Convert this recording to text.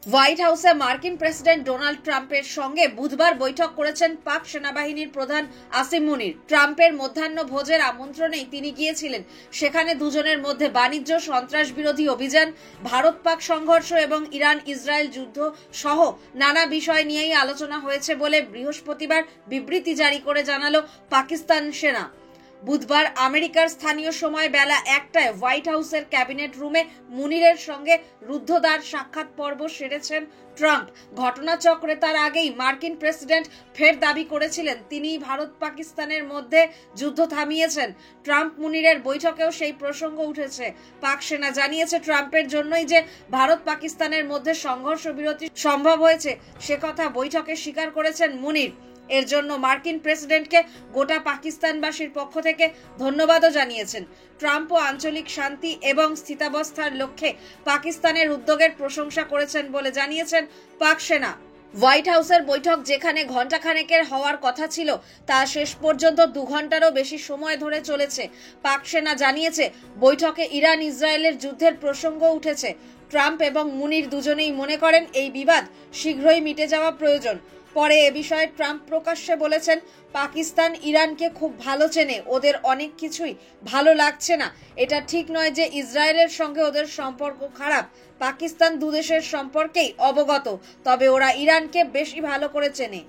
White হাউসে মার্কিন president Donald ট্রাম্পের সঙ্গে বুধবার বৈঠক করেছেন পাক সেনাবাহিনীর প্রধান আসিম মুনির। ট্রাম্পের মধ্যাহ্ন ভোজের আমন্ত্রণেই তিনি গিয়েছিলেন। সেখানে দুজনের মধ্যে বাণিজ্য, সন্ত্রাস বিরোধী অভিযান, ভারত পাক সংঘর্ষ এবং ইরান ইসরায়েল যুদ্ধ সহ নানা বিষয় নিয়েই আলোচনা হয়েছে বলে বৃহস্পতিবার বিবৃতি জারি করে জানালো পাকিস্তান সেনা। বুধবার আমেরিকার স্থানীয় সময় বেলা 1টায় হোয়াইট হাউসের ক্যাবিনেট রুমে মুনিরের সঙ্গে রুদ্ধদ্বার সাক্ষাৎ পর্ব সেরেছেন ট্রাম্প। ঘটনাচক্রে তার আগেই মার্কিন প্রেসিডেন্ট ফের দাবি করেছিলেন তিনি ভারত পাকিস্তানের মধ্যে যুদ্ধ থামিয়েছেন। ট্রাম্প মুনিরের বৈঠকেও সেই প্রসঙ্গ উঠেছে। পাক সেনা জানিয়েছে ট্রাম্পের জন্যই যে ভারত পাকিস্তানের মধ্যে সংঘর্ষ বিরতি সম্ভব হয়েছে সে কথা বৈঠকে স্বীকার করেছেন মুনির। এর জন্য মার্কিন প্রেসিডেন্টকে গোটা পাকিস্তানবাসীর পক্ষ থেকে ধন্যবাদও জানিয়েছেন। ট্রাম্পও আঞ্চলিক শান্তি এবং স্থিতাবস্থার লক্ষ্যে পাকিস্তানের উদ্যোগের প্রশংসা করেছেন বলে জানিয়েছেন পাক সেনা। হোয়াইট হাউসের বৈঠক যেখানে ঘণ্টাখানেকের হওয়ার কথা ছিল তা শেষ পর্যন্ত 2 ঘন্টারও বেশি সময় ধরে চলেছে। পাক সেনা জানিয়েছে বৈঠকে ইরান ইসরায়েলের যুদ্ধের প্রসঙ্গ উঠেছে। ট্রাম্প এবং মুনির দুজনেই মনে করেন এই বিবাদ শীঘ্রই মিটে যাওয়া প্রয়োজন। পরে এ বিষয়ে ট্রাম্প প্রকাশ্যে বলেছেন পাকিস্তান ইরানকে খুব ভালো চেনে, ওদের অনেক কিছুই ভালো লাগছে না। এটা ঠিক নয় যে ইসরায়েলের সঙ্গে ওদের সম্পর্ক খারাপ। পাকিস্তান দুদেশের সম্পর্কেই অবগত, তবে ওরা ইরানকে বেশি ভালো করে চেনে।